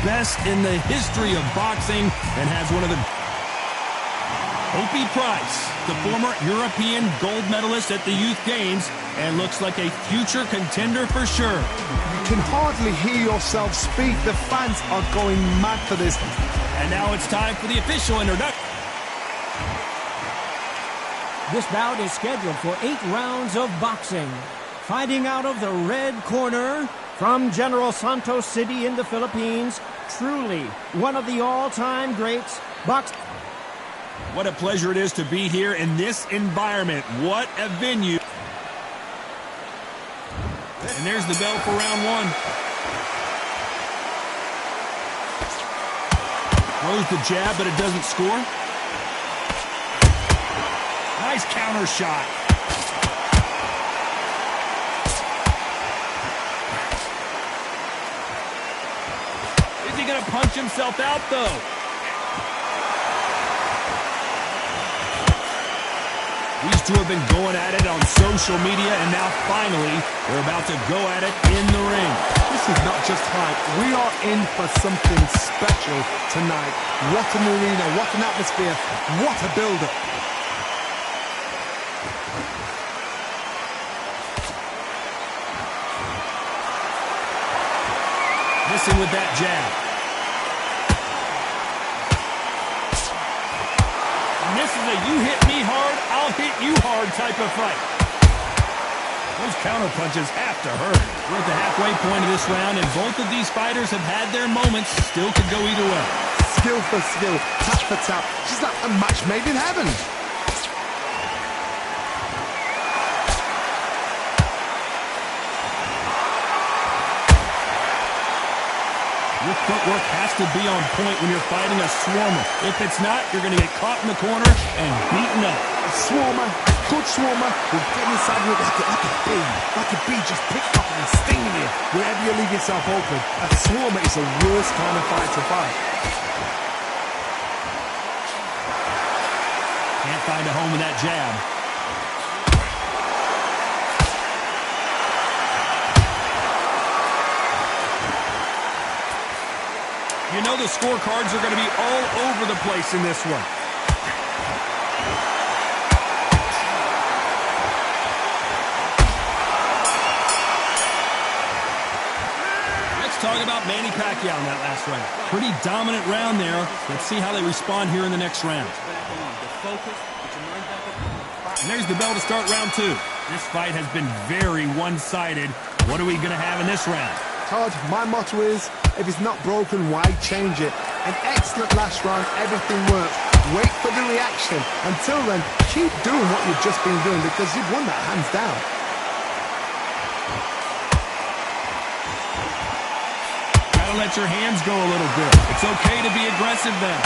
best in the history of boxing and has one of the... Opie Price, the former European gold medalist at the Youth Games, and looks like a future contender for sure. You can hardly hear yourself speak. The fans are going mad for this. And now it's time for the official introduction. This bout is scheduled for 8 rounds of boxing. Fighting out of the red corner, from General Santos City in the Philippines, truly one of the all-time greats. What a pleasure it is to be here in this environment. What a venue. And there's the bell for round 1. Throws the jab, but it doesn't score. Nice counter shot. Is he going to punch himself out, though? These two have been going at it on social media, and now finally they're about to go at it in the ring. This is not just hype. We are in for something special tonight. What an arena, what an atmosphere, what a build-up. Missing with that jab. And this is a you hit me hard, I'll hit you hard type of fight. Those counter punches have to hurt. We're at the halfway point of this round, and both of these fighters have had their moments. Still could go either way. Skill for skill, tap for tap. Just like a match made in heaven. Your footwork has to be on point when you're fighting a swarmer. If it's not, you're going to get caught in the corner and beaten up. A swarmer, a good swarmer, will get inside you like a bee just picked up and stinging you wherever you leave yourself open. A swarmer is the worst kind of fight to fight. Can't find a home with that jab. You know the scorecards are going to be all over the place in this one. Let's talk about Manny Pacquiao in that last round. Pretty dominant round there. Let's see how they respond here in the next round. And there's the bell to start round 2. This fight has been very one-sided. What are we going to have in this round? Todd, my motto is, if it's not broken, why change it? An excellent last round, everything works. Wait for the reaction. Until then, keep doing what you've just been doing because you've won that hands down. Gotta let your hands go a little bit. It's okay to be aggressive then.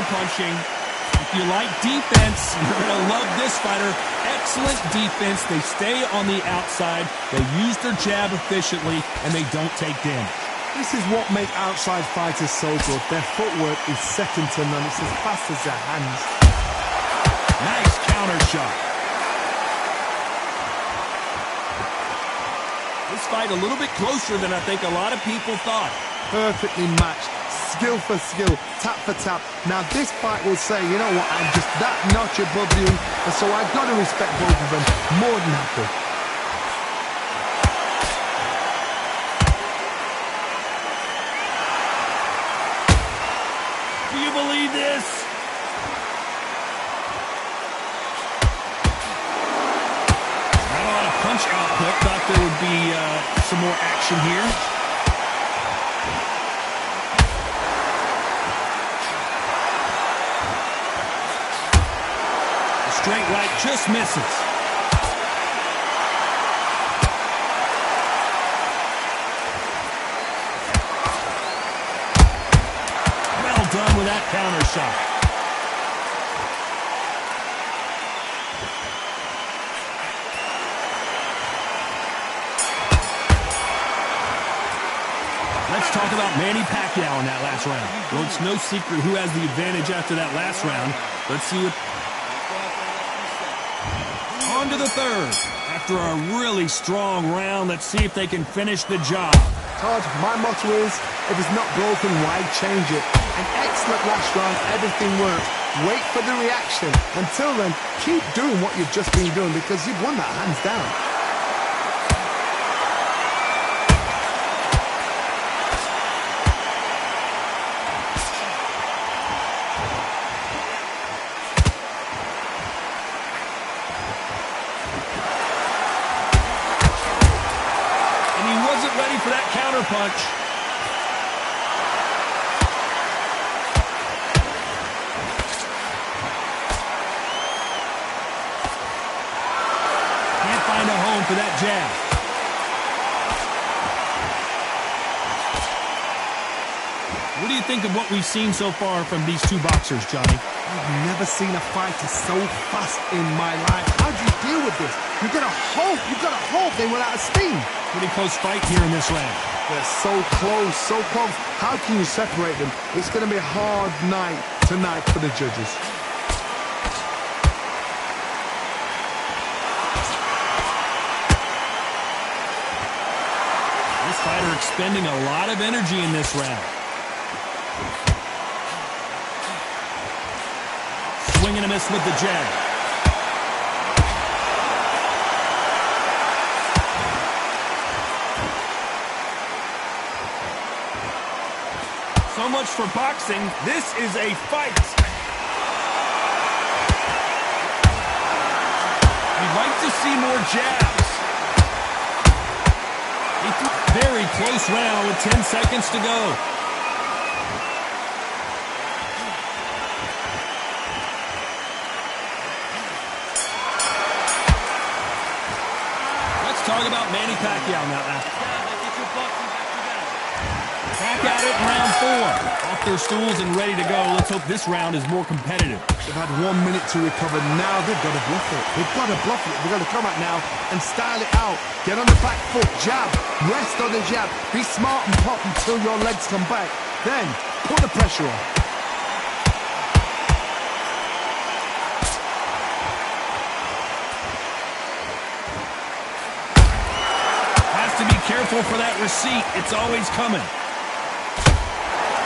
Punching. If you like defense, you're going to love this fighter. Excellent defense. They stay on the outside. They use their jab efficiently, and they don't take damage. This is what makes outside fighters so good. Their footwork is second to none. It's as fast as their hands. Nice counter shot. This fight a little bit closer than I think a lot of people thought. Perfectly matched. Skill for skill, tap for tap. Now this fight will say, you know what, I'm just that notch above you, and so I've got to respect both of them more than happy. Do you believe this? Not a lot of punch output. Thought there would be some more action here. Straight right just misses. Well done with that counter shot. Let's talk about Manny Pacquiao in that last round. Well, it's no secret who has the advantage after that last round. Let's see what on to the third. After a really strong round, let's see if they can finish the job. Todd, my motto is, if it's not broken, why change it? An excellent last round, everything works. Wait for the reaction. Until then, keep doing what you've just been doing because you've won that hands down. Ready for that counter punch. Can't find a home for that jab. What do you think of what we've seen so far from these two boxers, Johnny? I've never seen a fighter so fast in my life. How do you deal with this? You've got to hope they went out of steam. Pretty close fight here in this round. They're so close, so close. How can you separate them? It's going to be a hard night tonight for the judges. This fighter expending a lot of energy in this round. Swing and a miss with the jab. So much for boxing. This is a fight. We'd like to see more jabs. Very close round with 10 seconds to go. Let's talk about Manny Pacquiao now. Back at it in round 4. Off their stools and ready to go. Let's hope this round is more competitive. They've had 1 minute to recover. Now they've got to bluff it. They've got to bluff it. They've got to come out now and style it out. Get on the back foot, jab, rest on the jab. Be smart and pop until your legs come back. Then put the pressure on. Has to be careful for that receipt. It's always coming.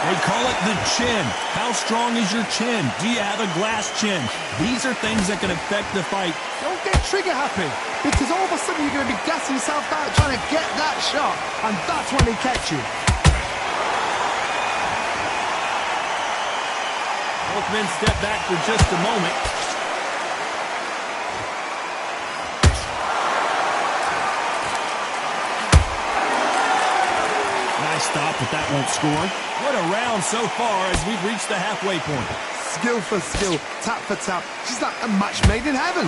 They call it the chin. How strong is your chin? Do you have a glass chin? These are things that can affect the fight. Don't get trigger happy, because all of a sudden you're going to be gassing yourself out trying to get that shot, and that's when they catch you. Both men step back for just a moment. Nice stop, but that won't score. What a round so far as we've reached the halfway point. Skill for skill, tap for tap. She's like a match made in heaven.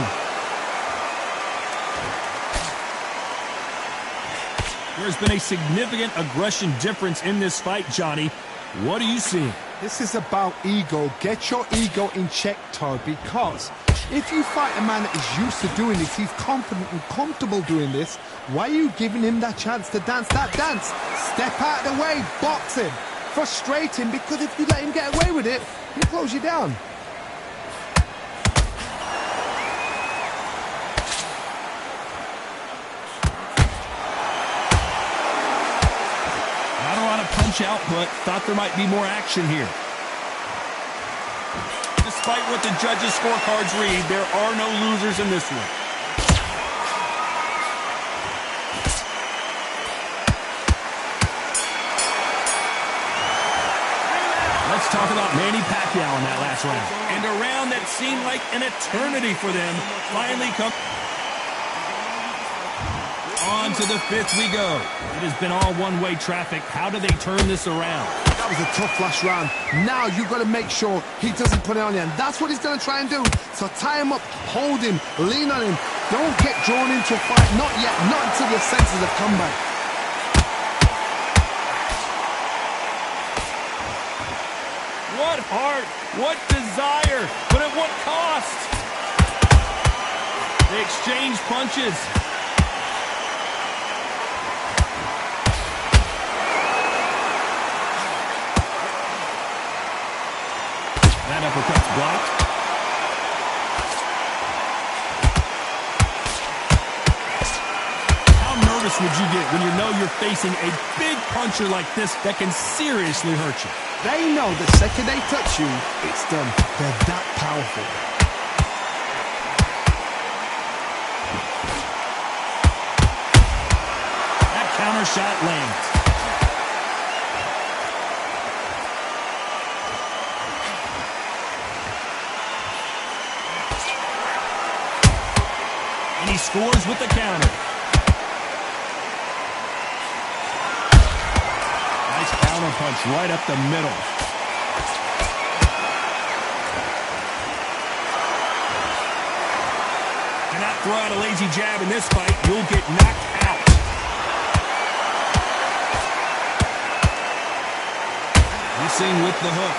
There's been a significant aggression difference in this fight, Johnny. What do you see? This is about ego. Get your ego in check, Todd, because if you fight a man that is used to doing this, he's confident and comfortable doing this, why are you giving him that chance to dance that dance? Step out of the way, box him, frustrate him, because if you let him get away with it, he'll close you down. Not a lot of punch output. Thought there might be more action here. Despite what the judges' scorecards read, there are no losers in this one. Let's talk about Manny Pacquiao in that last round. And a round that seemed like an eternity for them finally come. On to the 5th we go. It has been all one-way traffic. How do they turn this around? That was a tough last round. Now you've got to make sure he doesn't put it on you, and that's what he's going to try and do. So tie him up, hold him, lean on him. Don't get drawn into a fight. Not yet. Not until your senses have come back. What heart, what desire, but at what cost? They exchange punches. That uppercut's blocked. nervous would you get when you know you're facing a big puncher like this that can seriously hurt you? They know the second they touch you, it's done. They're that powerful. That counter shot lands. And he scores with the counter. Nice counter punch right up the middle. Do not throw out a lazy jab in this fight. You'll get knocked out. Missing with the hook.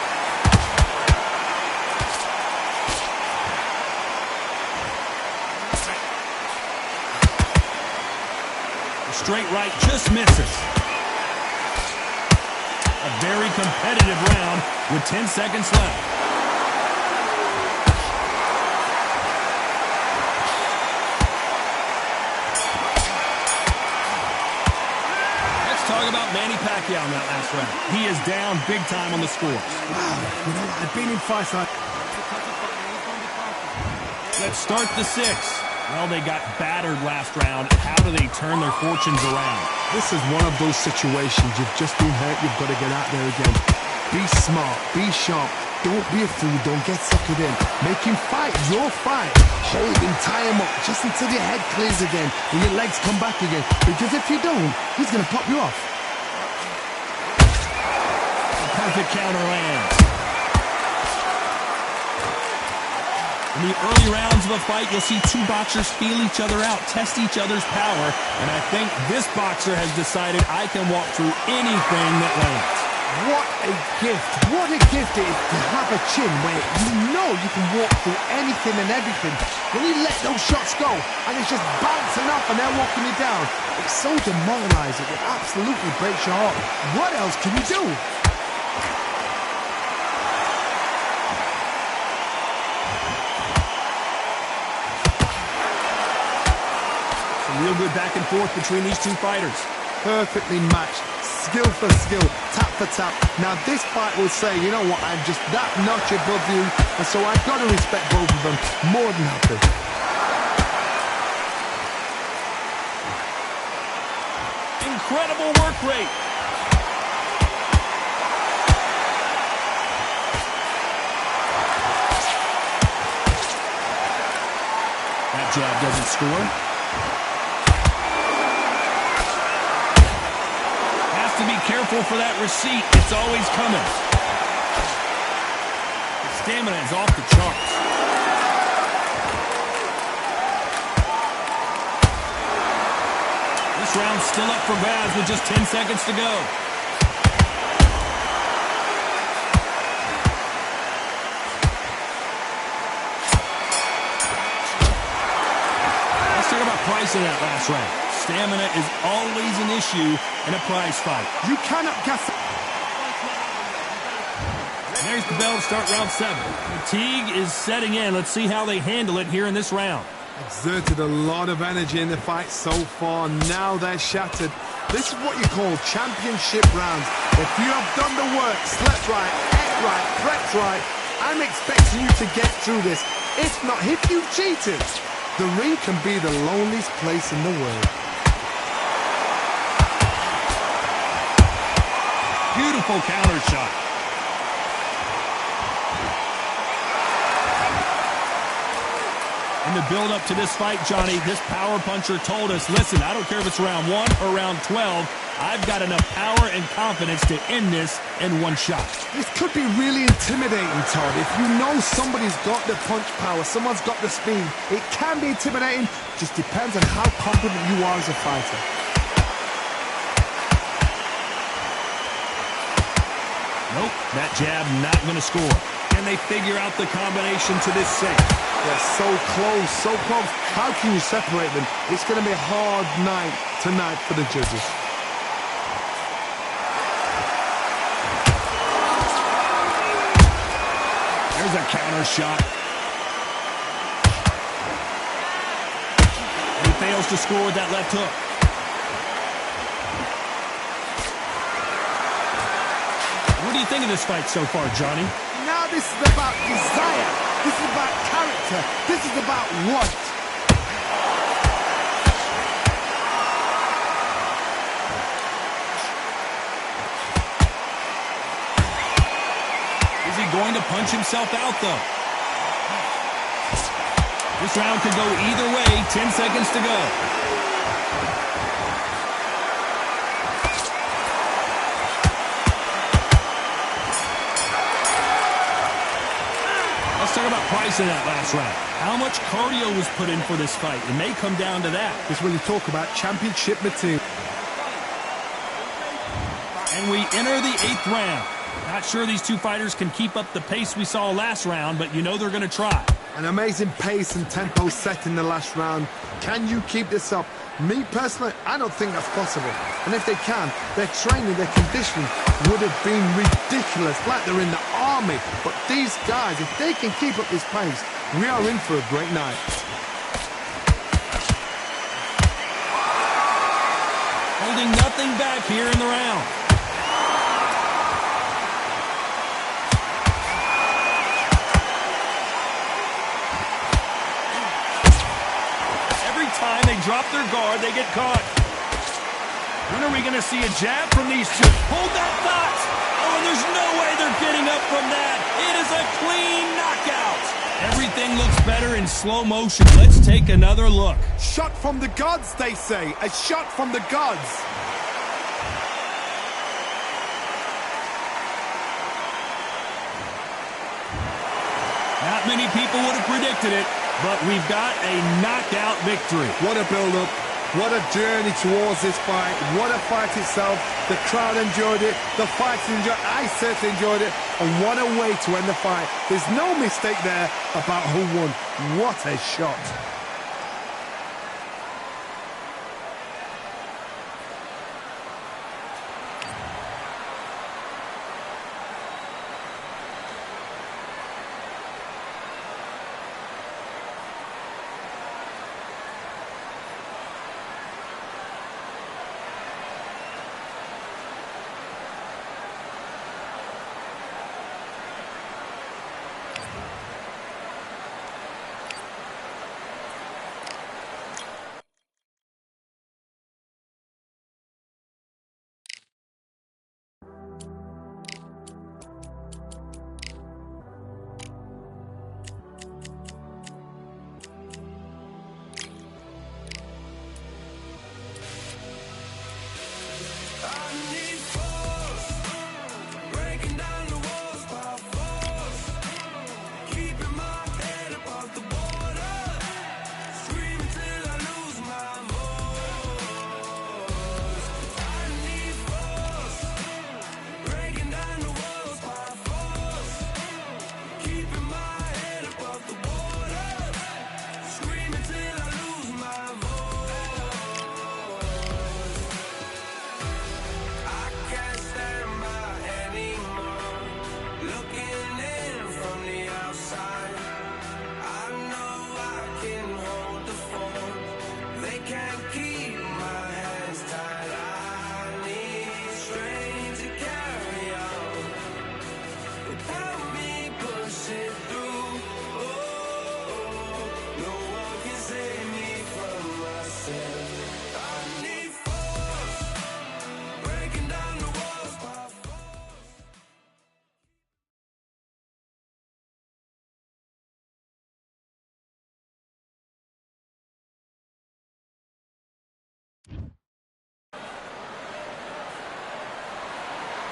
Straight right just misses. A very competitive round with 10 seconds left. Let's talk about Manny Pacquiao in that last round. He is down big time on the scores. Wow, you know, I've been in fights like... Let's start the sixth. Well, they got battered last round. How do they turn their fortunes around? This is one of those situations. You've just been hurt. You've got to get out there again. Be smart. Be sharp. Don't be a fool. Don't get suckered in. Make him fight your fight. Hold him. Tie him up just until your head clears again and your legs come back again. Because if you don't, he's going to pop you off. A perfect counter lands. In the early rounds of a fight, you'll see two boxers feel each other out, test each other's power, and I think this boxer has decided I can walk through anything that lands. What a gift. What a gift it is to have a chin where you know you can walk through anything and everything. When you let those shots go and it's just bouncing off and they're walking you down, it's so demoralizing. It absolutely breaks your heart. What else can you do? Real good back and forth between these two fighters. Perfectly matched, skill for skill, tap for tap. Now this fight will say, you know what, I'm just that notch above you, and so I've got to respect both of them more than happy. Incredible work rate. That jab doesn't score. To be careful for that receipt. It's always coming. The stamina is off the charts. This round's still up for grabs with just 10 seconds to go. Let's talk about price in that last round. Stamina is always an issue in a prize fight. You cannot guess. There's the bell to start round 7. Fatigue is setting in. Let's see how they handle it here in this round. Exerted a lot of energy in the fight so far. Now they're shattered. This is what you call championship rounds. If you have done the work, slept right, ate right, prepped right, I'm expecting you to get through this. If not, if you've cheated, the ring can be the loneliest place in the world. Beautiful counter shot. In the build-up to this fight, Johnny, this power puncher told us, listen, I don't care if it's round 1 or round 12, I've got enough power and confidence to end this in one shot. This could be really intimidating, Todd. If you know somebody's got the punch power, someone's got the speed, it can be intimidating. Just depends on how confident you are as a fighter. Nope, that jab not going to score. Can they figure out the combination to this safe? They're so close, so close. How can you separate them? It's going to be a hard night tonight for the judges. There's a counter shot. He fails to score with that left hook. think of this fight so far, Johnny? Now this is about desire. This is about character. This is about want. Is he going to punch himself out, though? This round could go either way. 10 seconds to go. Let's talk about price in that last round. How much cardio was put in for this fight? It may come down to that. It's when you talk about championship material. And we enter the 8th round. Not sure these two fighters can keep up the pace we saw last round, but you know they're going to try. An amazing pace and tempo set in the last round. Can you keep this up? Me, personally, I don't think that's possible. And if they can, their training, their conditioning would have been ridiculous, like they're in the army. But these guys, if they can keep up this pace, we are in for a great night. Holding nothing back here in the round. Time they drop their guard, they get caught. When are we going to see a jab from these two? Hold that thought. Oh, and there's no way they're getting up from that. It is a clean knockout. Everything looks better in slow motion. Let's take another look. Shot from the gods, they say. A shot from the gods. Not many people would have predicted it, but we've got a knockout victory. What a build-up. What a journey towards this fight. What a fight itself. The crowd enjoyed it. The fighters enjoyed it. I certainly enjoyed it. And what a way to end the fight. There's no mistake there about who won. What a shot.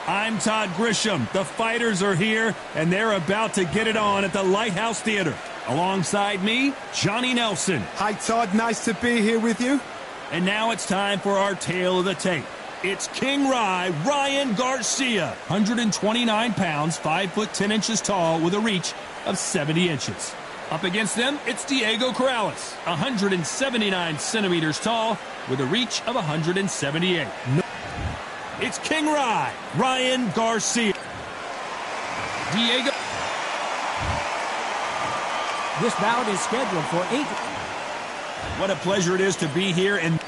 I'm Todd Grisham. The fighters are here, and they're about to get it on at the Lighthouse Theater. Alongside me, Johnny Nelson. Hi, Todd. Nice to be here with you. And now it's time for our tale of the tape. It's King Ryan Garcia, 129 pounds, 5 foot 10 inches tall, with a reach of 70 inches. Up against them, it's Diego Corrales, 179 centimeters tall, with a reach of 178. It's King Ryan Garcia. Diego. This bout is scheduled for 8. What a pleasure it is to be here. And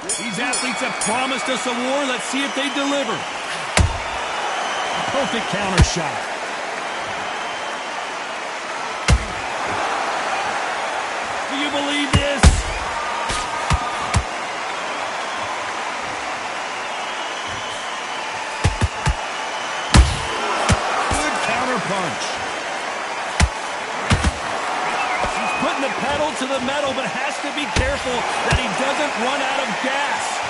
these athletes have promised us a war. Let's see if they deliver. Perfect counter shot. Do you believe this? Good counter punch. He's putting the pedal to the metal, but has to be careful that he doesn't run out of gas.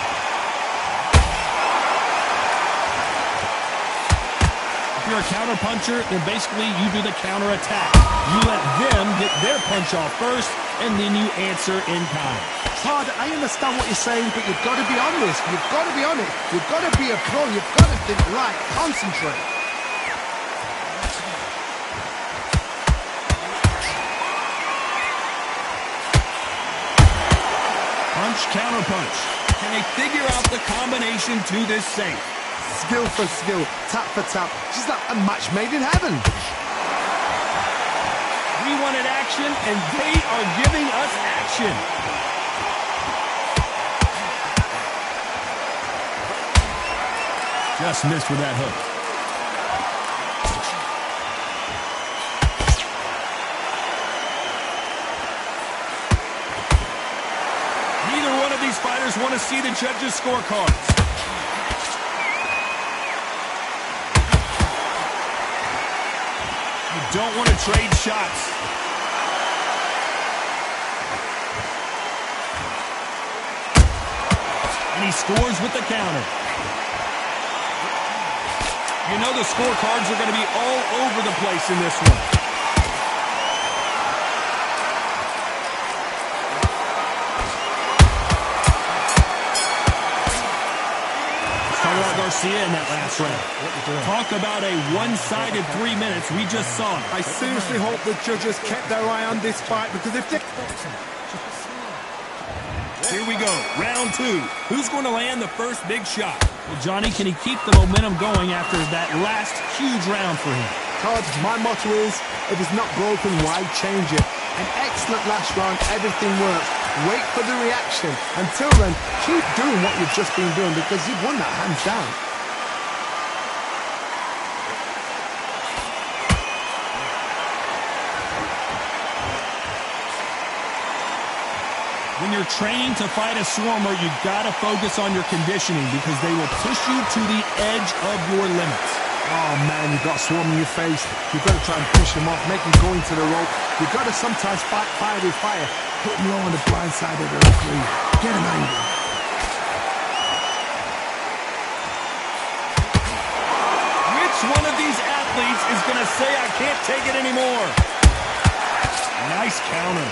If you're a counter puncher, then basically you do the counter attack. You let them get their punch off first, and then you answer in kind. Todd, I understand what you're saying, but you've got to be honest. You've got to be honest. You've got to be a pro. You've got to think right. Concentrate. Punch, counter punch. Can they figure out the combination to this safe? Skill for skill, tap for tap. Just like a match made in heaven. We wanted action, and they are giving us action. Just missed with that hook. Neither one of these fighters want to see the judges' scorecards. You don't want to trade shots. And he scores with the counter. You know the scorecards are going to be all over the place in this one. Garcia in that last round. Talk about a one-sided 3 minutes. We just saw it. I seriously hope the judges kept their eye on this fight, because if they... Here we go, round 2. Who's going to land the first big shot? Well, Johnny, can he keep the momentum going after that last huge round for him? Todd, my motto is, if it's not broken, why change it? An excellent last round, everything works. Wait for the reaction. Until then, keep doing what you've just been doing, because you've won that hands down. When you're training to fight a swarmer, you've got to focus on your conditioning, because they will push you to the edge of your limits. Oh man, you've got a swarm in your face. You've got to try and push him off, make him go into the rope. You've got to sometimes fight fire with fire. Hit him low on the blind side of the referee. Get him angry. Which one of these athletes is going to say, I can't take it anymore? Nice counter.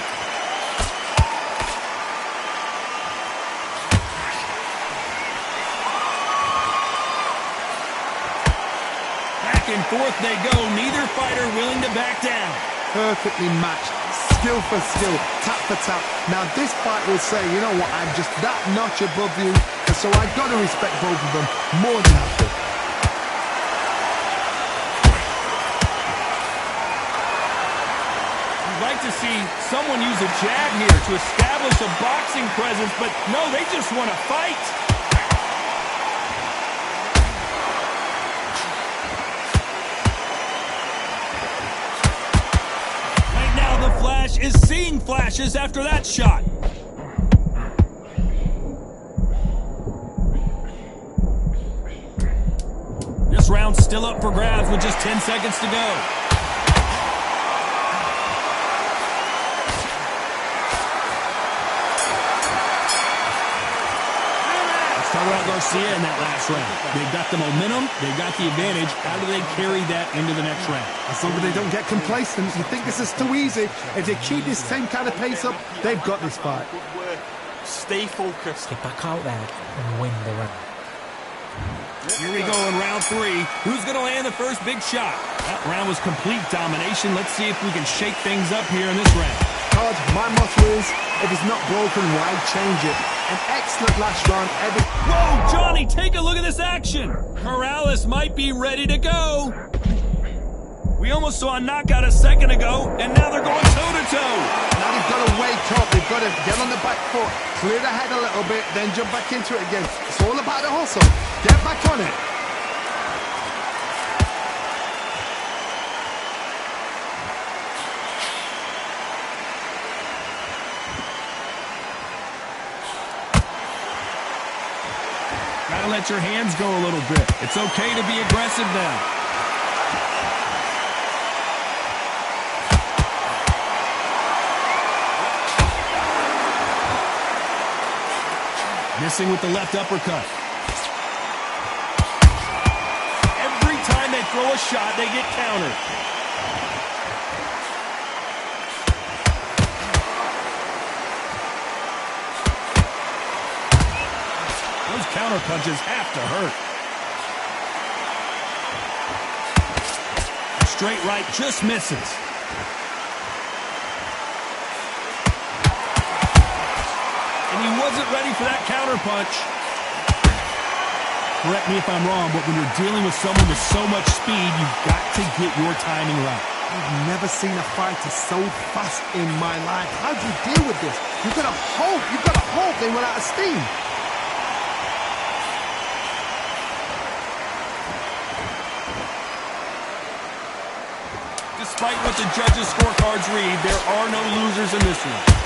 Back and forth they go. Neither fighter willing to back down. Perfectly matched. Skill for skill, tap for tap. Now this fight will say, you know what, I'm just that notch above you, and so I've got to respect both of them more than happy. You'd like to see someone use a jab here to establish a boxing presence, but no, they just want to fight. Flash is seeing flashes after that shot. This round's still up for grabs with just 10 seconds to go. Let's talk about Garcia in that last round. They've got the momentum, they've got the advantage. How do they carry that into the next round? As long as they don't get complacent, you think this is too easy. If they keep this same kind of pace up, they've got this fight. Stay focused. Get back out there and win the round. Here we go in round 3. Who's going to land the first big shot? That round was complete domination. Let's see if we can shake things up here in this round. Todd, my motto is, if it's not broken, why change it? An excellent last round. Whoa, Johnny, take a look at this action. Morales might be ready to go. We almost saw a knockout a second ago, and now they're going toe-to-toe. Now they've got to wake up. They've got to get on the back foot, clear the head a little bit, then jump back into it again. It's all about the hustle. Get back on it. let your hands go a little bit. It's okay to be aggressive now. Missing with the left uppercut. Every time they throw a shot, they get countered. Those counter punches have to hurt. Straight right just misses. And he wasn't ready for that counter punch. Correct me if I'm wrong, but when you're dealing with someone with so much speed, you've got to get your timing right. I've never seen a fighter so fast in my life. How do you deal with this? You've got to hope they run out of steam. Despite what the judges' scorecards read, there are no losers in this one.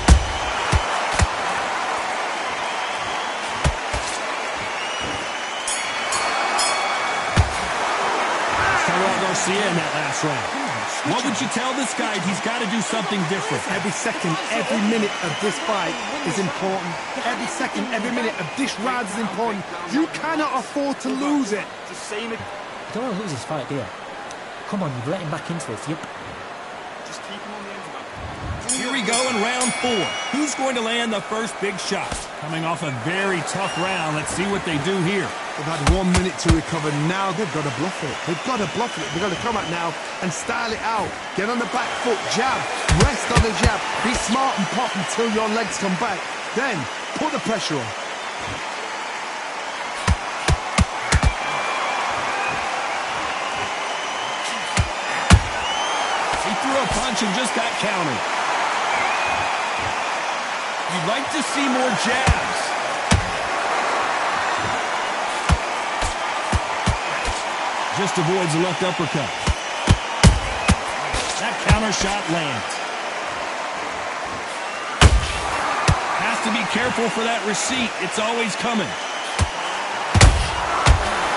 Garcia in that last round. What would you tell this guy? He's got to do something different. Every second, every minute of this fight is important. Every second, every minute of this round is important. You cannot afford to lose it. You don't want to lose this fight, do you? Come on, you've let him back into it. Just keep him on the end of that. Here we go in round 4. Who's going to land the first big shot? Coming off a very tough round. Let's see what they do here. They've had 1 minute to recover. Now they've got to bluff it. They've got to bluff it. They've got to come out now and style it out. Get on the back foot, jab, rest on the jab. Be smart and pop until your legs come back. Then put the pressure on. He threw a punch and just got countered. You'd like to see more jabs. Just avoids the left uppercut. That counter shot lands. Has to be careful for that receipt. It's always coming.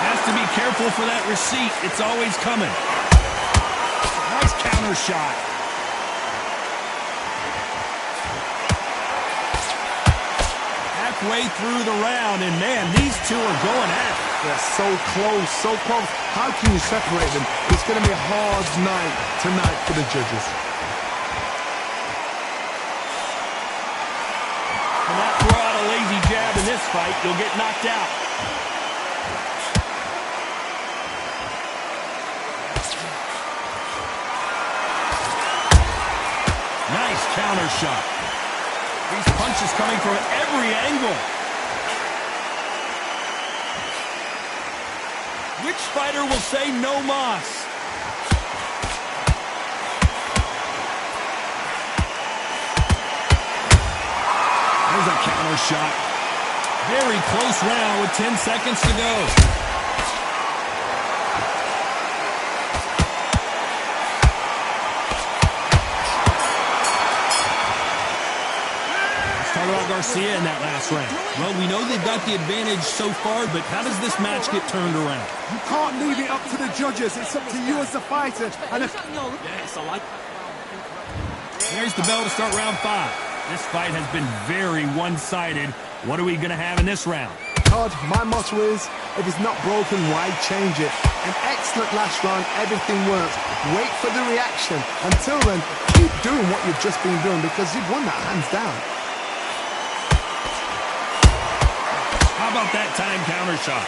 Has to be careful for that receipt. It's always coming. Nice counter shot. Halfway through the round, and man, these two are going at it. They're so close, so close. How can you separate them? It's going to be a hard night tonight for the judges. Do not throw out a lazy jab in this fight. You'll get knocked out. Nice counter shot. These punches coming from every angle. Which fighter will say no mas? There's a counter shot. Very close round with 10 seconds to go. Let's talk about Garcia in that last round. Well, we know they've got the advantage so far, but how does this match get turned around? You can't leave it up to the judges. It's up to you as the fighter. And if Yes, I like that. There's the bell to start round 5. This fight has been very one-sided. What are we going to have in this round? Todd, my motto is, if it's not broken, why change it? An excellent last round, everything works. Wait for the reaction. Until then, keep doing what you've just been doing because you've won that hands down. How about that time counter shot?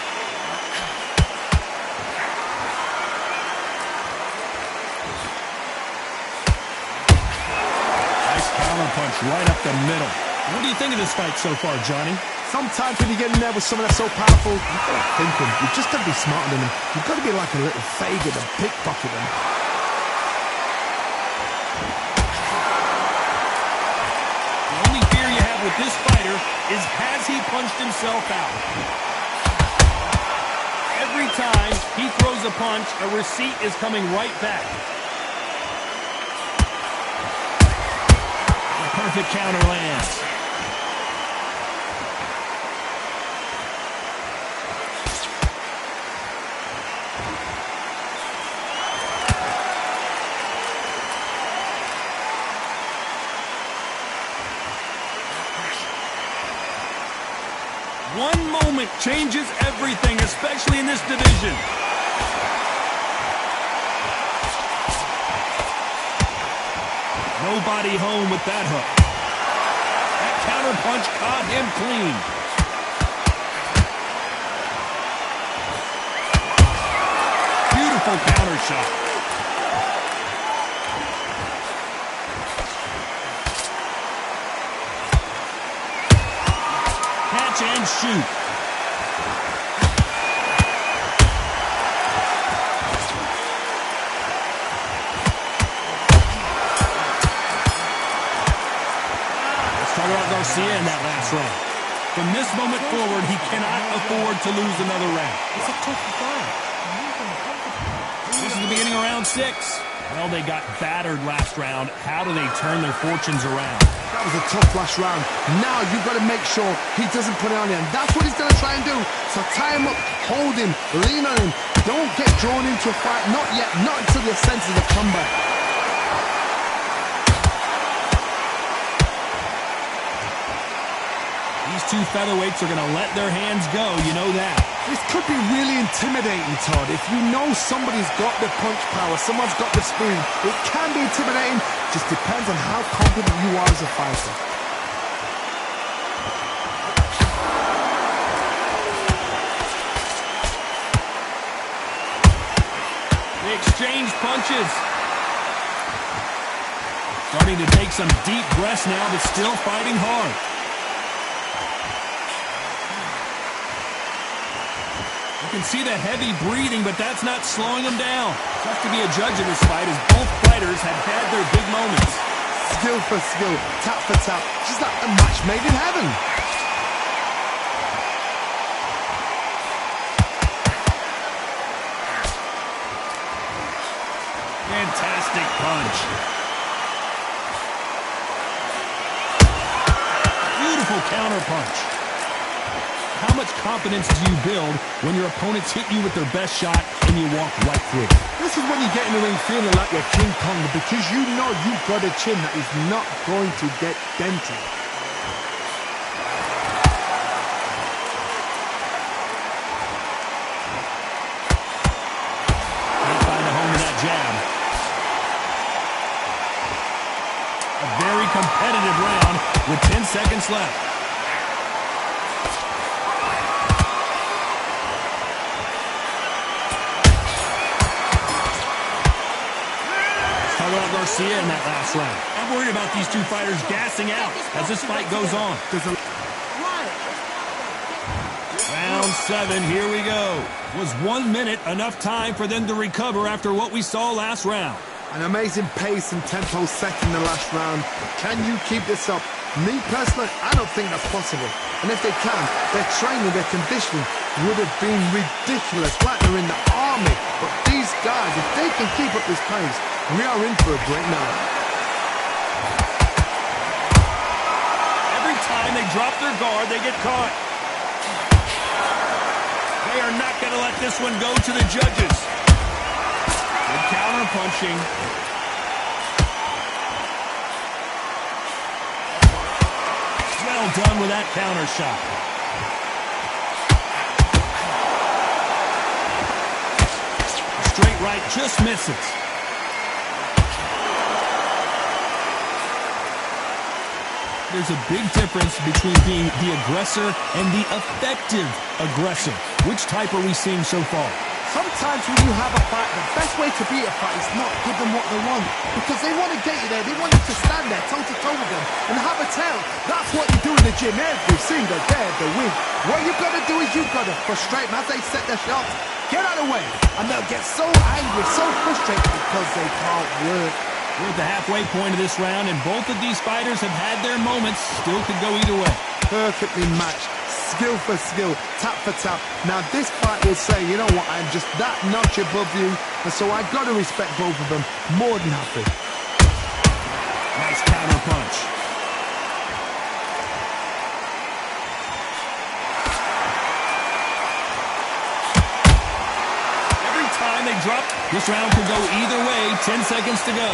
Nice counter punch right up the middle. What do you think of this fight so far, Johnny? Sometimes when you get in there with someone that's so powerful, you've got to think them. You've just got to be smarter than them. You've got to be like a little faggot and pickpocket them. The only fear you have with this fighter is has he punched himself out? Every time he throws a punch, a receipt is coming right back. The perfect counter lands. One moment changes everything, especially in this division. Nobody home with that hook. That counter punch caught him clean. Beautiful counter shot. Catch and shoot. Garcia in that last round. From this moment forward, he cannot afford to lose another round. It's a tough fight. This is the beginning of round 6. Well, they got battered last round. How do they turn their fortunes around? That was a tough last round. Now you've got to make sure he doesn't put it on you, and that's what he's going to try and do. So tie him up, hold him, lean on him. Don't get drawn into a fight. Not yet. Not until your senses have come back. These two featherweights are going to let their hands go, you know that. This could be really intimidating, Todd. If you know somebody's got the punch power, someone's got the speed, it can be intimidating. Just depends on how confident you are as a fighter. They exchange punches. Starting to take some deep breaths now, but still fighting hard. You can see the heavy breathing, but that's not slowing him down. Tough to be a judge in this fight, as both fighters have had their big moments. Skill for skill, tap for tap, just like a match made in heaven. Fantastic punch. Beautiful counter punch. How much confidence do you build when your opponents hit you with their best shot and you walk right through it? This is when you get in the ring feeling like you're King Kong, because you know you've got a chin that is not going to get dented. Can't find a home to that jab. A very competitive round with 10 seconds left. Garcia in that last round. I'm worried about these two fighters gassing out as this fight goes on. Round 7, here we go. Was 1 minute enough time for them to recover after what we saw last round? An amazing pace and tempo set in the last round. Can you keep this up? Me personally, I don't think that's possible. And if they can, their training, their conditioning would have been ridiculous, like they're in the army. But these guys, if they can keep up this pace, we are in for a break now. Every time they drop their guard, they get caught. They are not going to let this one go to the judges. Good counter punching. Well done with that counter shot. Straight right just misses. There's a big difference between being the aggressor and the effective aggressor. Which type are we seeing so far? Sometimes when you have a fight, the best way to beat a fight is not give them what they want. Because they want to get you there. They want you to stand there toe-to-toe with them and have a tail. That's what you do in the gym every single day of the week. What you've got to do is you've got to frustrate them as they set their shots. Get out of the way. And they'll get so angry, so frustrated because they can't work. We're at the halfway point of this round, and both of these fighters have had their moments. Still could go either way. Perfectly matched. Skill for skill, tap for tap. Now this fight will say, you know what, I'm just that notch above you, and so I've got to respect both of them. More than happy. Nice counter punch. Every time they drop, this round could go either way. 10 seconds to go.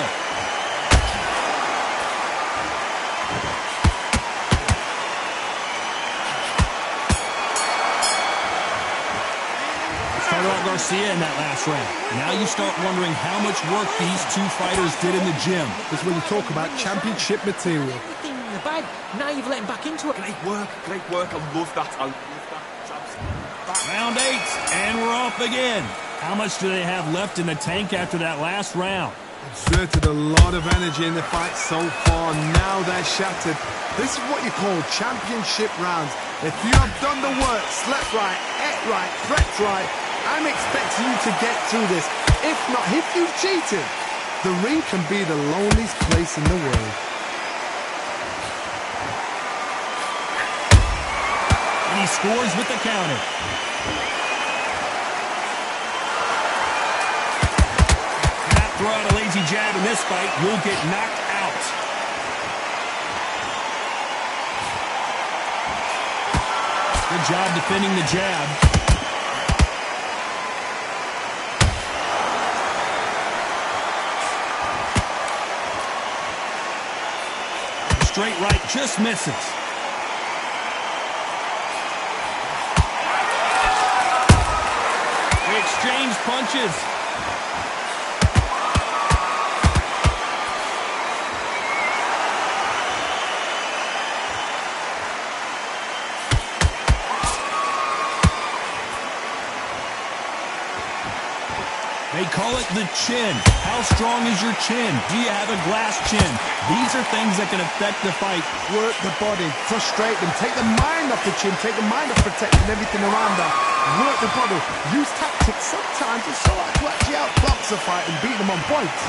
Garcia in that last round. Now you start wondering how much work these two fighters did in the gym. This is when you talk about championship material. Everything in the bag. Now you've let him back into it. Great work, great work. I love that. I love that. It's absolutely Round 8, and we're off again. How much do they have left in the tank after that last round? Exerted a lot of energy in the fight so far. Now they're shattered. This is what you call championship rounds. If you have done the work, slept right, ate right, prepped right, I'm expecting you to get through this. If not, if you've cheated, the ring can be the loneliest place in the world. And he scores with the counter. Not throw out a lazy jab in this fight, you'll get knocked out. Good job defending the jab. Straight right just misses. They exchange punches. They call it the chin. How strong is your chin? Do you have a glass chin? These are things that can affect the fight. Work the body, frustrate them, take the mind off the chin, take the mind off protecting everything around them. Work the body, use tactics sometimes it's so hard to actually outbox a fight and beat them on points.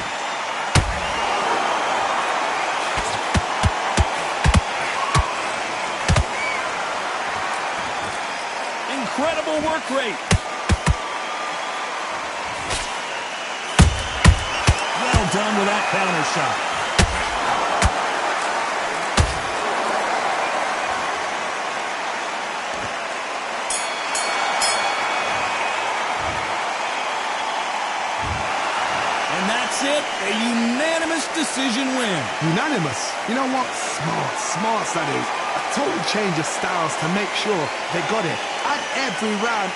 Incredible work rate. Well done with that counter shot. And that's it, a unanimous decision win. Unanimous. You know what? Smart that is. A total change of styles to make sure they got it. At every round.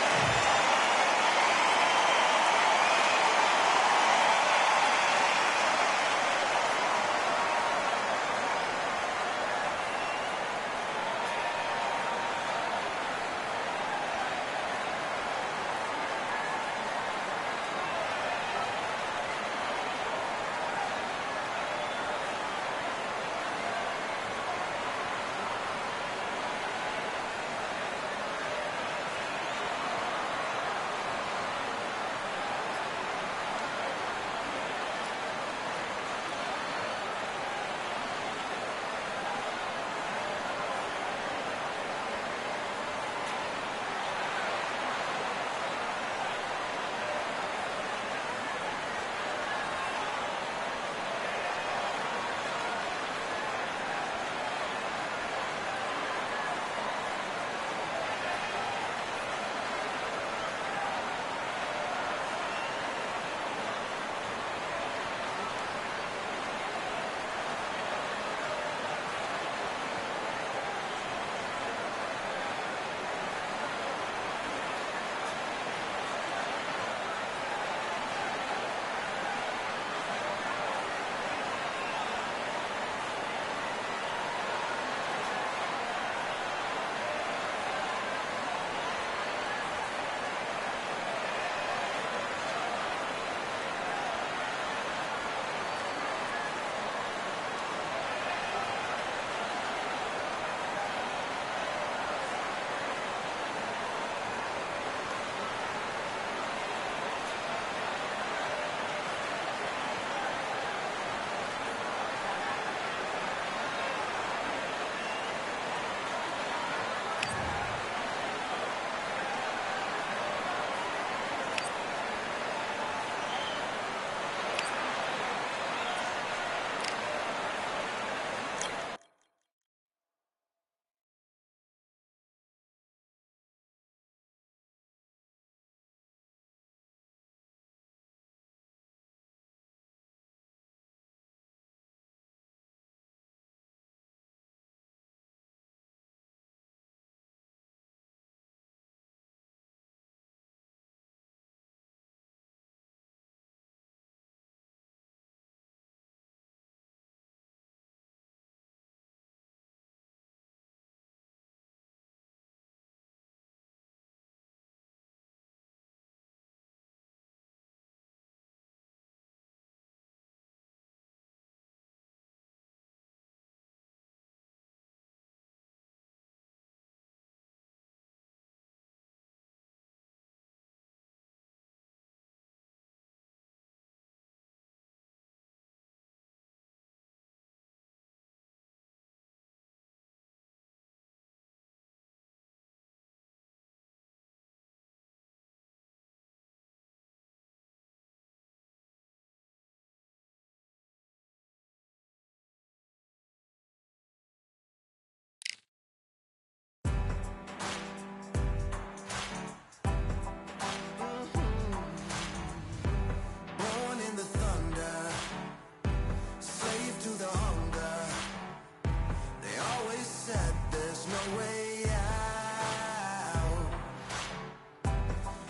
way out.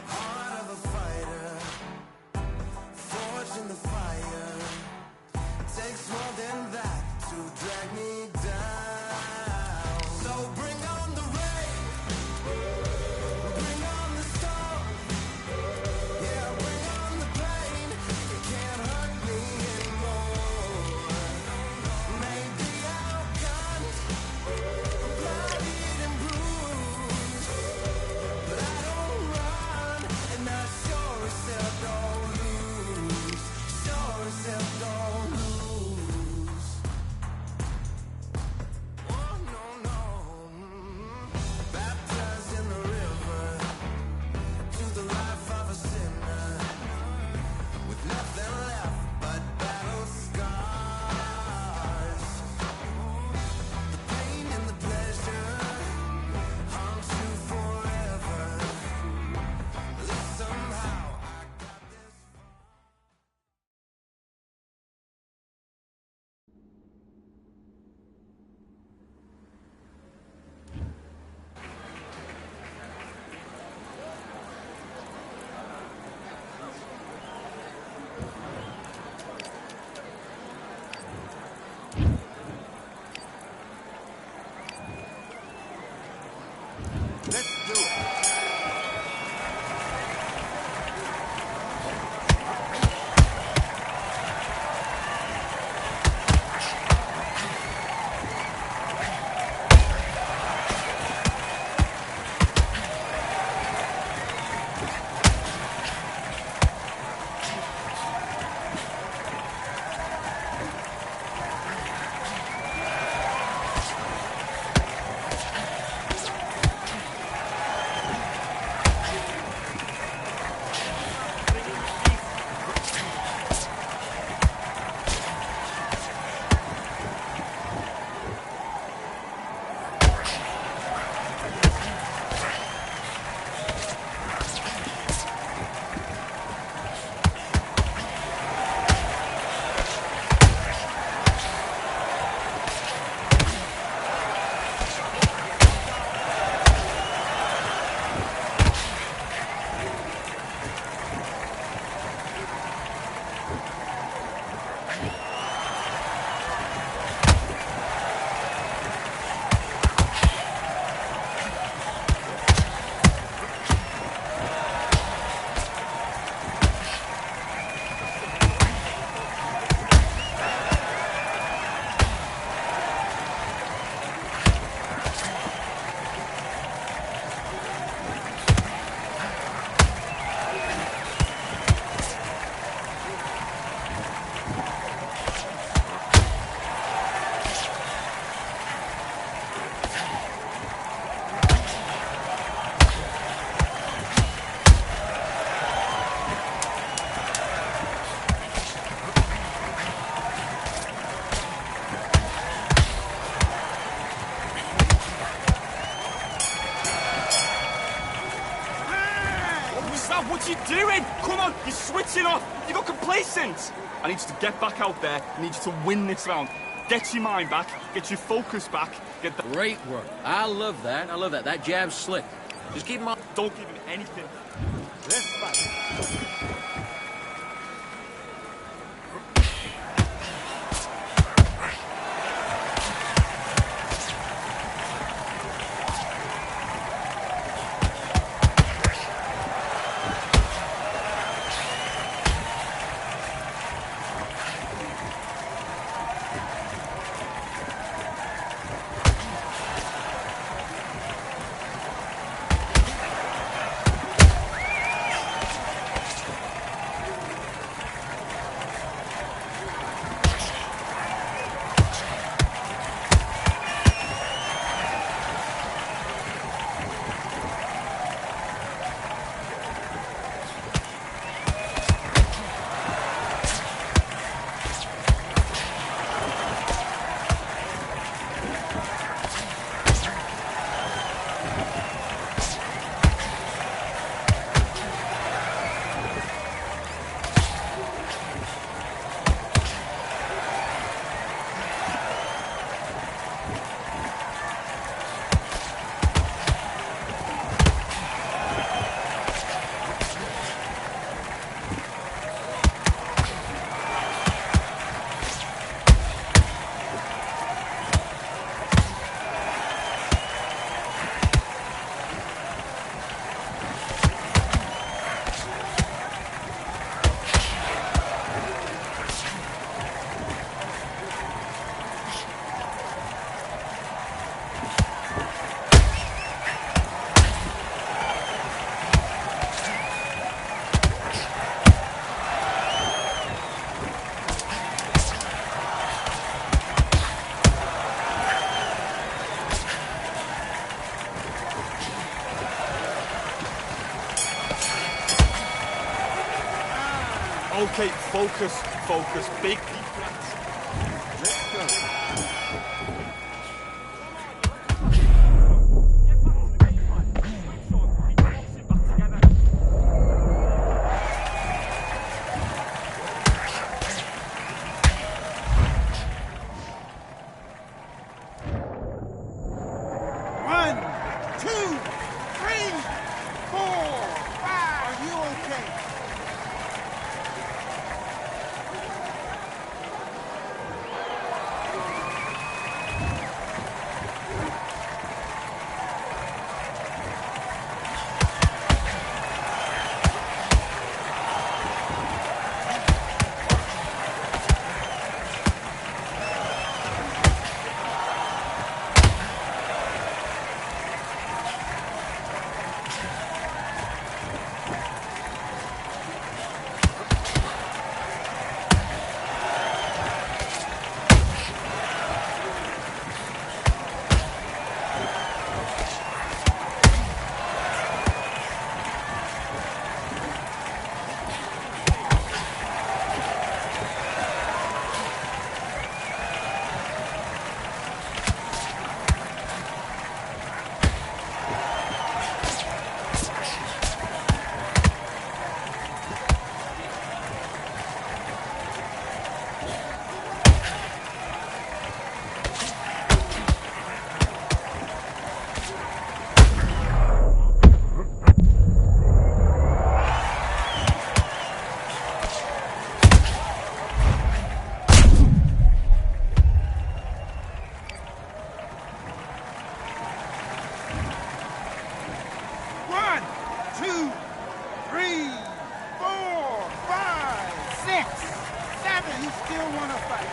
Heart of a fighter, forged in the fire. Takes more than that to drag me down. So bring on the rain, bring on the storm. Yeah, bring on the pain. It can't hurt me anymore. Maybe I'll guns, bloodied and bruised, but I don't run, and I sure as hell don't lose. Sure as hell don't lose. Oh no no. Baptized in the river to the life of a sinner, with nothing left but battle scars. The pain and the pleasure haunt you forever. At least somehow I got this far. Let's do it. What you doing? Come on, you're switching off. You got complacent. I need you to get back out there. I need you to win this round. Get your mind back. Get your focus back. Get the... Great work. I love that. I love that. That jab's slick. Just keep him on. Don't give him anything. Let's fight. Okay, focus, focus. Big deep breaths. Let's go. One, two, three, four, five. Are you okay? One, two, three, four, five, six, seven. You still want to fight?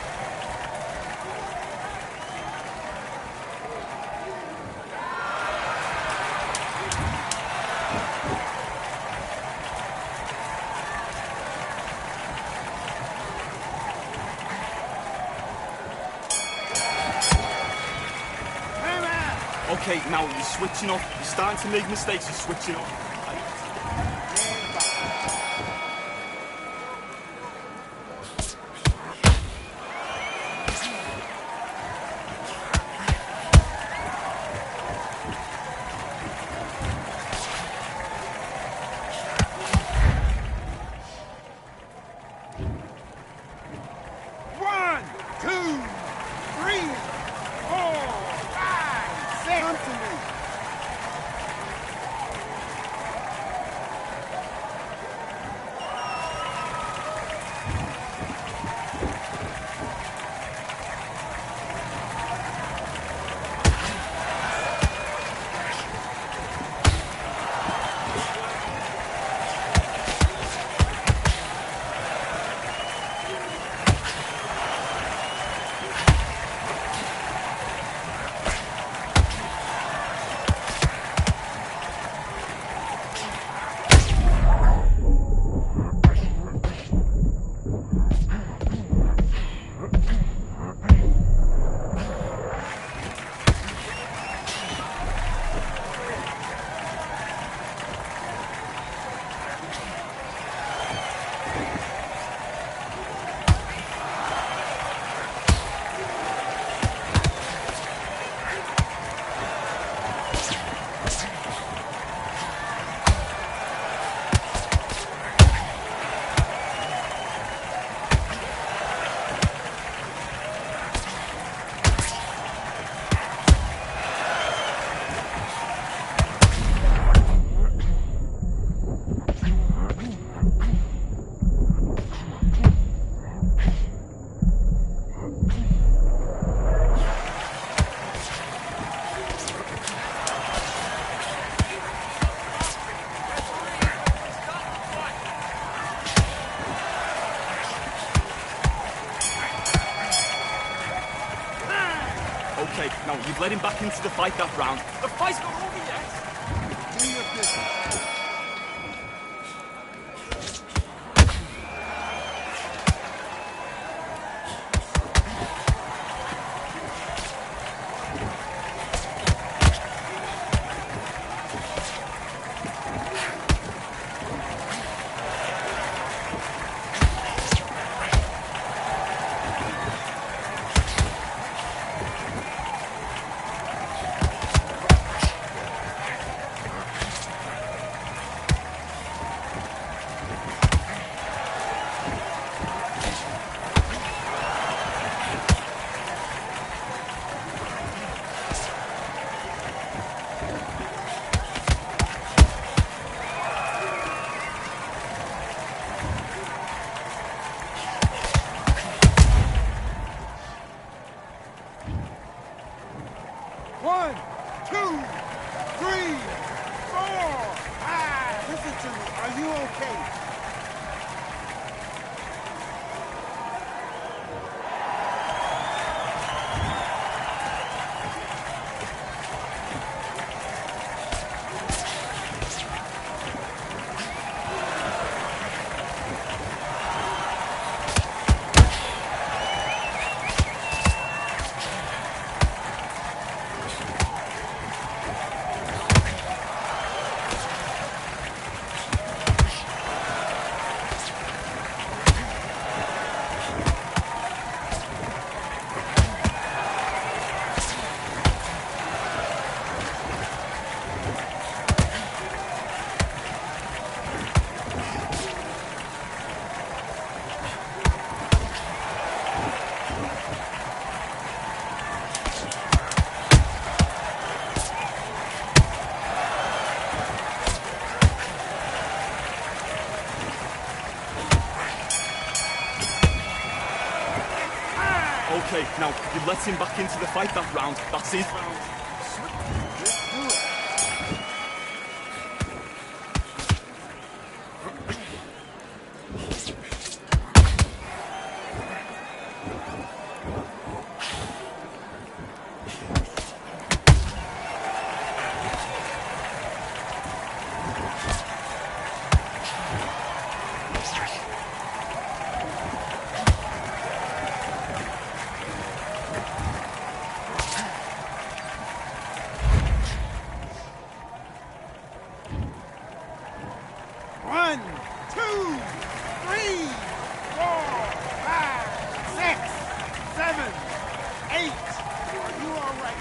Come on. Okay, now you're switching off. You're starting to make mistakes. You're switching off. One, two, three, four, five, six. Come to me. Okay, now you've let him back into the fight that round. The fight's not over yet. Do your business. 1, 2, 3, 4, 5. Listen to me. Are you okay? Okay, now, you let him back into the fight that round. That's his round. Let's do it. One, two, three, 4, 5, 6, 7, 8. Are you all right?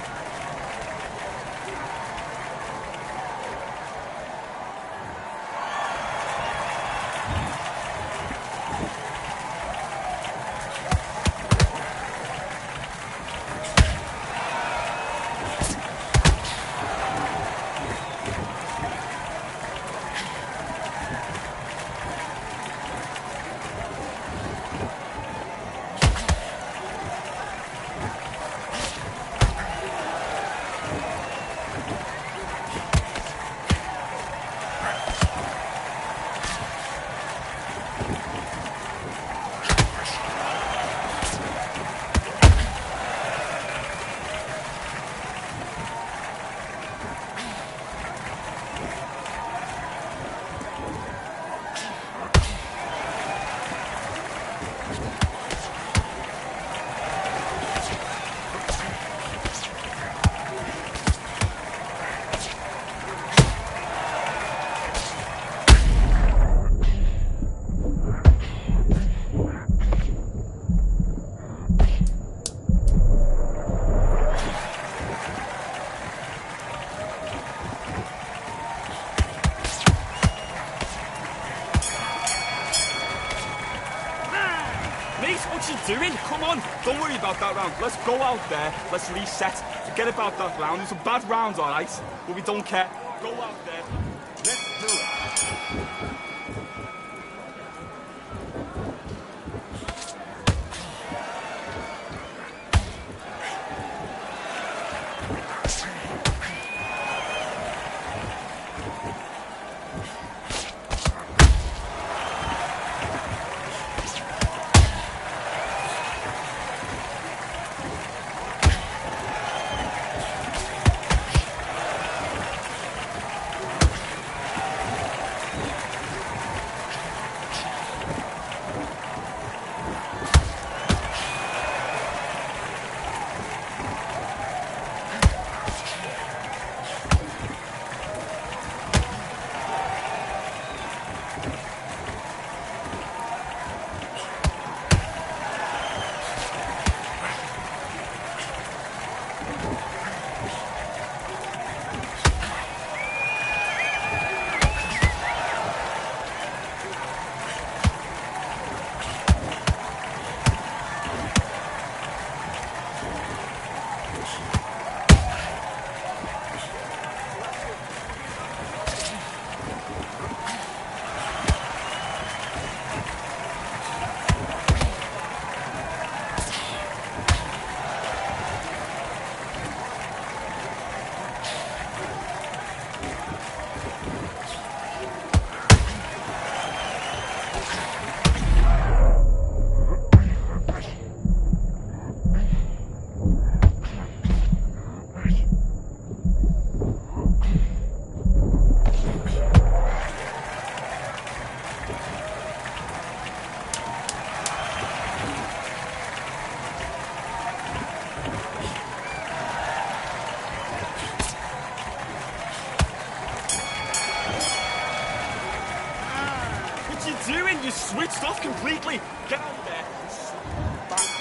Mate, what you doing? Come on, don't worry about that round. Let's go out there, let's reset. Forget about that round. It's a bad round, all right? But we don't care. Go out there. Let's do it. You switched off completely. Get out there. And slap back.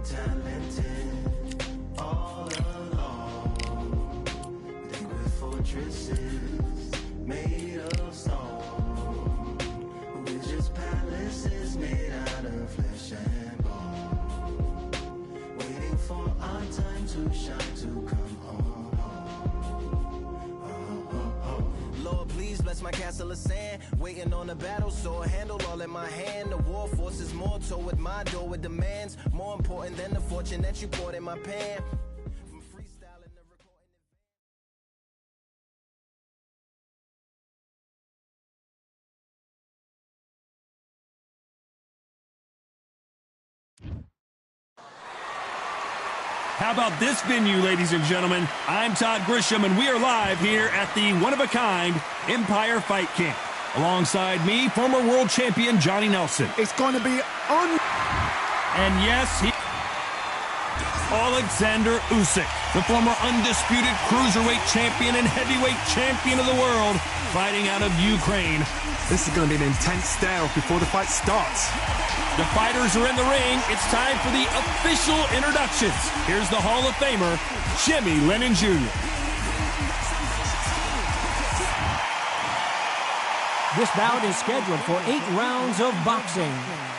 talented all along. Think we're fortresses made of stone. We're just palaces made out of flesh and bone. Waiting for our time to shine, to come home. Lord, please bless my castle of sand. Waiting on the battle sword, handle all in my hand. The war force is mortal with my door with demands. More important than the fortune that you poured in my pan. From freestyling to recording. How about this venue, ladies and gentlemen? I'm Todd Grisham, and we are live here at the one-of-a-kind Empire Fight Camp. Alongside me, former world champion Johnny Nelson. It's going to be And yes, Alexander Usyk, the former undisputed cruiserweight champion and heavyweight champion of the world, fighting out of Ukraine. This is going to be an intense stare before the fight starts. The fighters are in the ring. It's time for the official introductions. Here's the Hall of Famer, Jimmy Lennon Jr. This bout is scheduled for 8 rounds of boxing.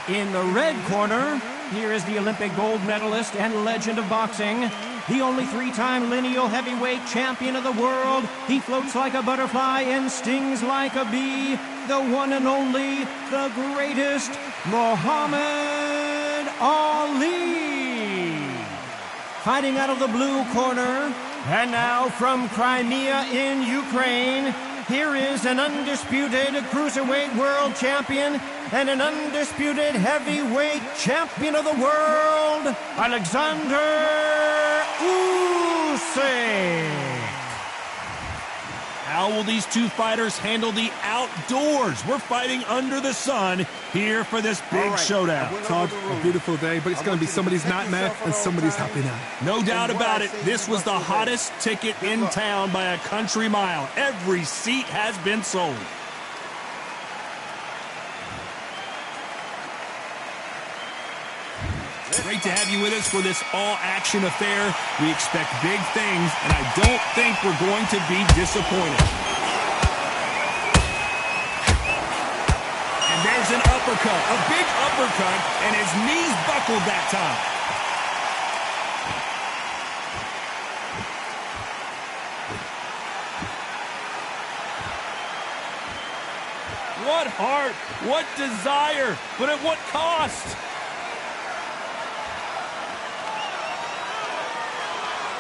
In the red corner, here is the Olympic gold medalist and legend of boxing, the only 3-time lineal heavyweight champion of the world. He floats like a butterfly and stings like a bee. The one and only, the greatest, Muhammad Ali. Fighting out of the blue corner, and now from Crimea in Ukraine, here is an undisputed cruiserweight world champion and an undisputed heavyweight champion of the world, Alexander Usyk. How will these two fighters handle the outdoors? We're fighting under the sun here for this big showdown. Todd, a beautiful day, but it's going to be somebody's nightmare and somebody's happy night. No doubt about it, this was the hottest ticket in town by a country mile. Every seat has been sold. Great to have you with us for this all-action affair. We expect big things, and I don't think we're going to be disappointed. And there's an uppercut, a big uppercut, and his knees buckled that time. What heart, what desire, but at what cost?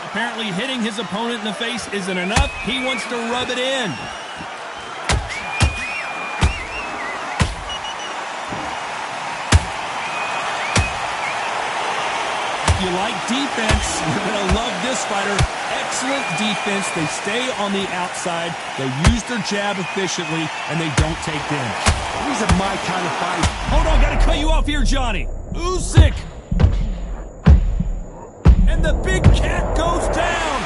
Apparently hitting his opponent in the face isn't enough. He wants to rub it in. If you like defense, you're going to love this fighter. Excellent defense. They stay on the outside. They use their jab efficiently, and they don't take damage. These are my kind of fight. Hold on, got to cut you off here, Johnny. Usyk. And the big cat goes down.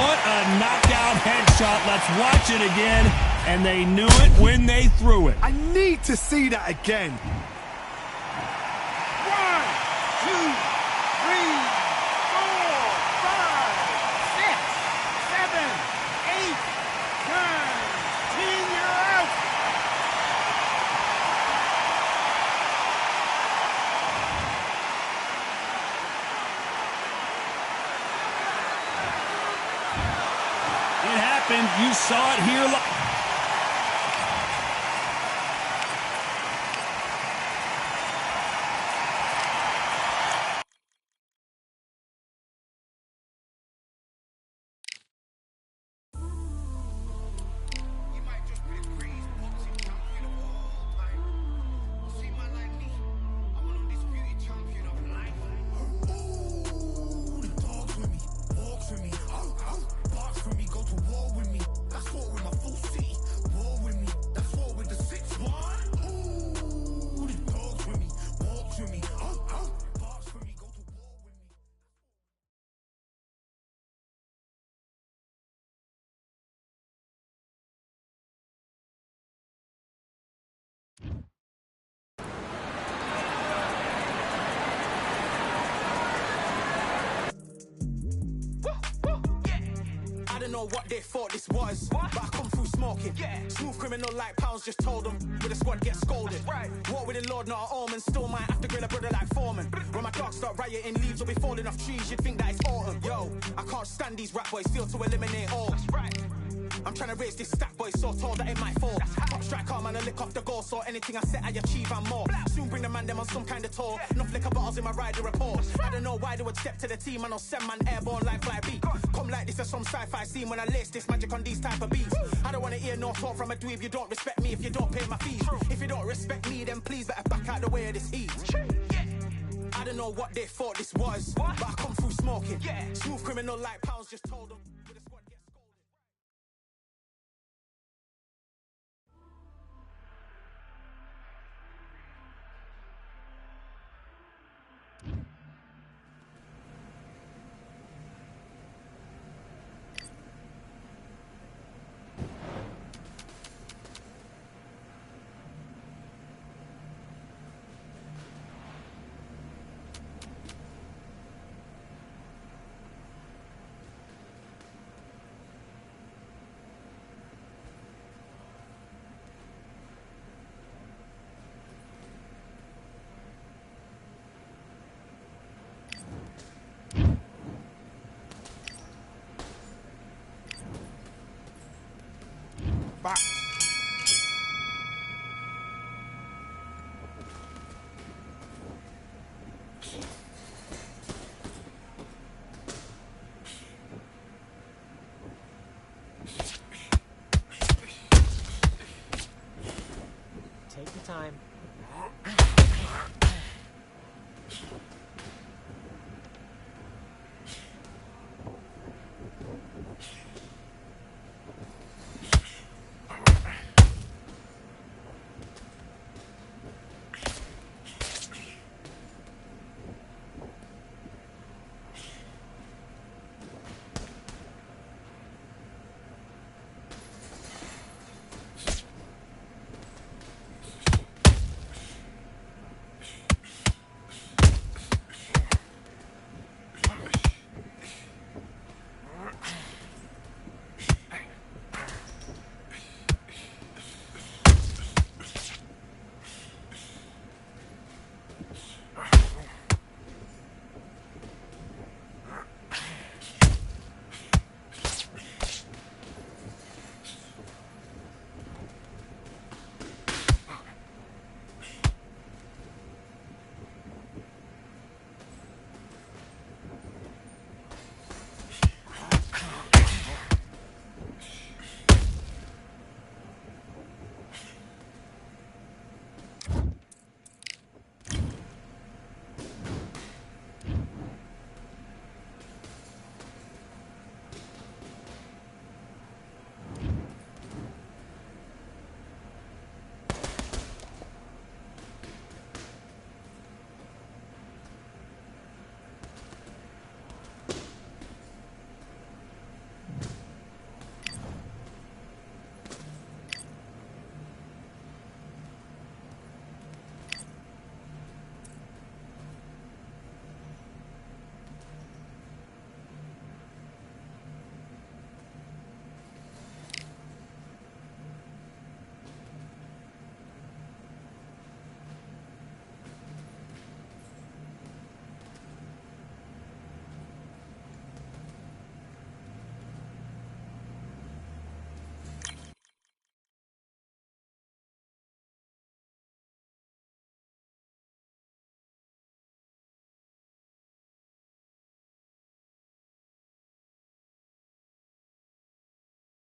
What a knockout headshot. Let's watch it again. And they knew it when they threw it. I need to see that again. 1, 2, 3, 4, 5, 6, 7, 8, 9, 10, you're out. You saw it here. You might just be the greatest boxing champion of all time. You see, man like me, I'm an undisputed champion of life. Ooh, the dogs with me, walks with me, barks with me, go to war with me. That's what with my full know what they thought this was, but I come through smoking. Smooth criminal like pounds, just told them with a squad get scolded. Walk with the Lord, not an omen, still might have to grill a brother like Foreman. When my dogs start rioting, leaves will be falling off trees, you'd think that it's autumn. Yo, I can't stand these rap boys, feel to eliminate all. I'm trying to raise this stack, boy, so tall that it might fall. Top striker, man, I lick off the goal, so anything I set, I achieve and more. Soon bring the man them on some kind of tour. Enough liquor bottles in my rider report. I don't know why they would step to the team, and I'll send man airborne like fly beat. Come like this as some sci-fi scene when I lace this magic on these type of beats. I don't want to hear no talk from a dweeb. You don't respect me if you don't pay my fees. If you don't respect me, then please better back out the way of this heat. I don't know what they thought this was, but I come through smoking. Smooth criminal like pounds, just told them. Back. Take your time.